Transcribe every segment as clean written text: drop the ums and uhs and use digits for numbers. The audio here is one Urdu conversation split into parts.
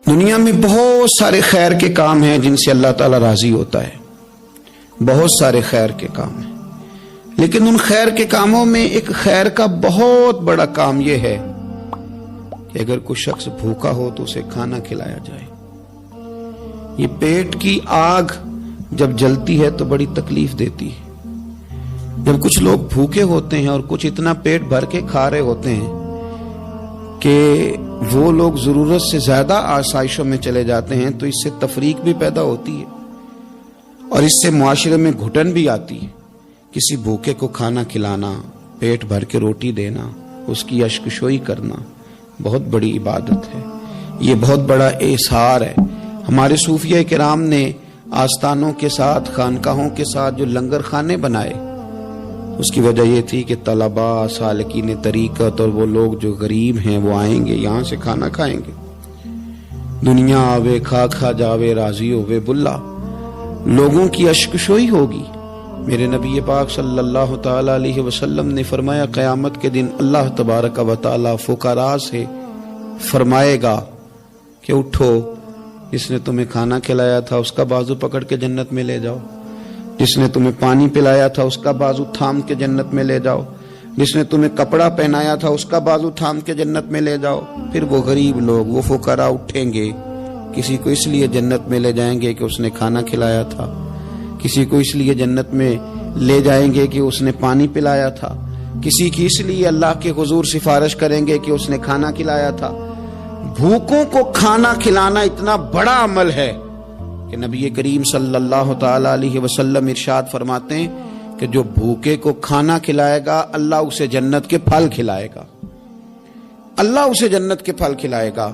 دنیا میں بہت سارے خیر کے کام ہیں جن سے اللہ تعالیٰ راضی ہوتا ہے، بہت سارے خیر کے کام ہیں، لیکن ان خیر کے کاموں میں ایک خیر کا بہت بڑا کام یہ ہے کہ اگر کوئی شخص بھوکا ہو تو اسے کھانا کھلایا جائے۔ یہ پیٹ کی آگ جب جلتی ہے تو بڑی تکلیف دیتی ہے۔ جب کچھ لوگ بھوکے ہوتے ہیں اور کچھ اتنا پیٹ بھر کے کھا رہے ہوتے ہیں کہ وہ لوگ ضرورت سے زیادہ آسائشوں میں چلے جاتے ہیں تو اس سے تفریق بھی پیدا ہوتی ہے اور اس سے معاشرے میں گھٹن بھی آتی ہے۔ کسی بھوکے کو کھانا کھلانا، پیٹ بھر کے روٹی دینا، اس کی اشکشوئی کرنا بہت بڑی عبادت ہے، یہ بہت بڑا احسار ہے۔ ہمارے صوفیہ کرام نے آستانوں کے ساتھ، خانقاہوں کے ساتھ جو لنگر خانے بنائے، اس کی وجہ یہ تھی کہ طلباء، سالکین طریقت اور وہ لوگ جو غریب ہیں وہ آئیں گے، یہاں سے کھانا کھائیں گے۔ دنیا آوے کھا کھا جاوے راضی ہوئے بلا، لوگوں کی اشکشوئی ہوگی۔ میرے نبی پاک صلی اللہ تعالی علیہ وسلم نے فرمایا قیامت کے دن اللہ تبارک و تعالی فقراء سے فرمائے گا کہ اٹھو، جس نے تمہیں کھانا کھلایا تھا اس کا بازو پکڑ کے جنت میں لے جاؤ، جس نے تمہیں پانی پلایا تھا اس کا بازو تھام کے جنت میں لے جاؤ، جس نے تمہیں کپڑا پہنایا تھا اس کا بازو تھام کے جنت میں لے جاؤ۔ پھر وہ غریب لوگ، وہ فقراء اٹھیں گے، کسی کو اس لیے جنت میں لے جائیں گے کہ اس نے کھانا کھلایا تھا، کسی کو اس لیے جنت میں لے جائیں گے کہ اس نے پانی پلایا تھا، کسی کی اس لیے اللہ کے حضور سفارش کریں گے کہ اس نے کھانا کھلایا تھا۔ بھوکوں کو کھانا کھلانا اتنا بڑا عمل ہے کہ نبی کریم صلی اللہ تعالی علیہ وسلم ارشاد فرماتے ہیں کہ جو بھوکے کو کھانا کھلائے گا اللہ اسے جنت کے پھل کھلائے گا، اللہ اسے جنت کے پھل کھلائے گا۔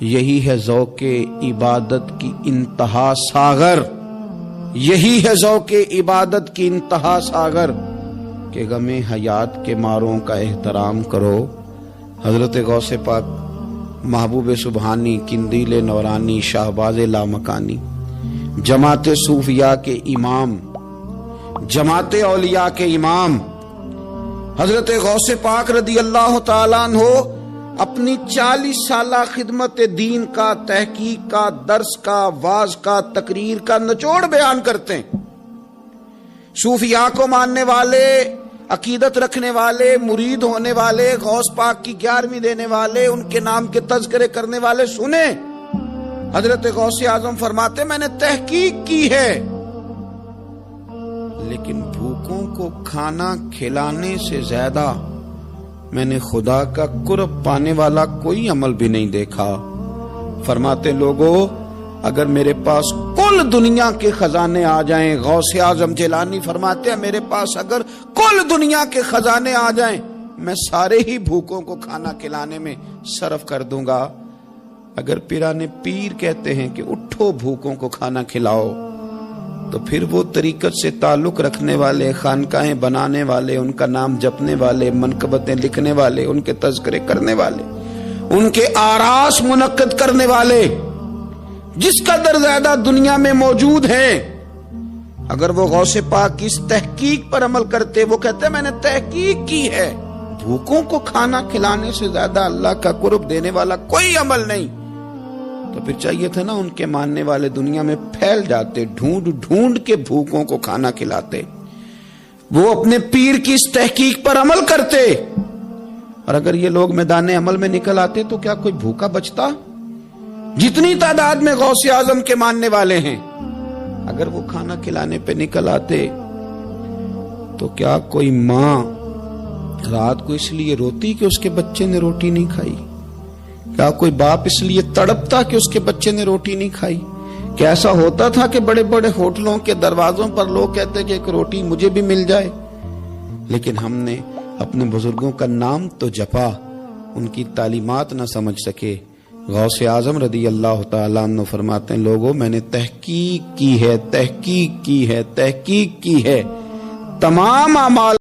یہی ہے ذوق عبادت کی انتہا ساغر، یہی ہے ذوق عبادت کی انتہا ساغر کہ غم حیات کے ماروں کا احترام کرو۔ حضرت غوث پاک محبوب سبحانی، قندیل نورانی، شہباز لامکانی، جماعت صوفیاء کے امام، جماعت اولیاء کے امام حضرت غوث پاک رضی اللہ تعالیٰ عنہ اپنی 40 سالہ خدمت دین کا، تحقیق کا، درس کا، واعظ کا، تقریر کا نچوڑ بیان کرتے ہیں۔ صوفیاء کو ماننے والے، عقیدت رکھنے والے، مرید ہونے والے، غوث پاک کی 11ویں دینے والے، ان کے نام کے تذکرے کرنے والے سنیں۔ حضرت غوث اعظم فرماتے میں نے تحقیق کی ہے لیکن بھوکوں کو کھانا کھلانے سے زیادہ میں نے خدا کا قرب پانے والا کوئی عمل بھی نہیں دیکھا۔ فرماتے لوگوں اگر میرے پاس کل دنیا کے خزانے آ جائیں، غوث اعظم جیلانی فرماتے ہیں میرے پاس اگر کل دنیا کے خزانے آ جائیں میں سارے ہی بھوکوں کو کھانا کھلانے میں صرف کر دوں گا۔ اگر پیران پیر کہتے ہیں کہ اٹھو بھوکوں کو کھانا کھلاؤ تو پھر وہ طریقت سے تعلق رکھنے والے، خانقاہیں بنانے والے، ان کا نام جپنے والے، منقبتیں لکھنے والے، ان کے تذکرے کرنے والے، ان کے آراس منعقد کرنے والے جس قدر زیادہ دنیا میں موجود ہیں، اگر وہ غوث پاک کی اس تحقیق پر عمل کرتے، وہ کہتے میں نے تحقیق کی ہے، بھوکوں کو کھانا کھلانے سے زیادہ اللہ کا قرب دینے والا کوئی عمل نہیں، تو پھر چاہیے تھا نا ان کے ماننے والے دنیا میں پھیل جاتے، ڈھونڈ ڈھونڈ کے بھوکوں کو کھانا کھلاتے، وہ اپنے پیر کی اس تحقیق پر عمل کرتے۔ اور اگر یہ لوگ میدان عمل میں نکل آتے تو کیا کوئی بھوکا بچتا؟ جتنی تعداد میں غوث اعظم کے ماننے والے ہیں، اگر وہ کھانا کھلانے پہ نکل آتے تو کیا کوئی ماں رات کو اس لیے روتی کہ اس کے بچے نے روٹی نہیں کھائی؟ کیا کوئی باپ اس لیے تڑپتا کہ اس کے بچے نے روٹی نہیں کھائی؟ کیا ایسا ہوتا تھا کہ بڑے بڑے ہوٹلوں کے دروازوں پر لوگ کہتے کہ ایک روٹی مجھے بھی مل جائے؟ لیکن ہم نے اپنے بزرگوں کا نام تو جپا، ان کی تعلیمات نہ سمجھ سکے۔ غوث اعظم رضی اللہ تعالیٰ عنہ فرماتے ہیں لوگوں میں نے تحقیق کی ہے، تحقیق کی ہے، تحقیق کی ہے، تمام اعمال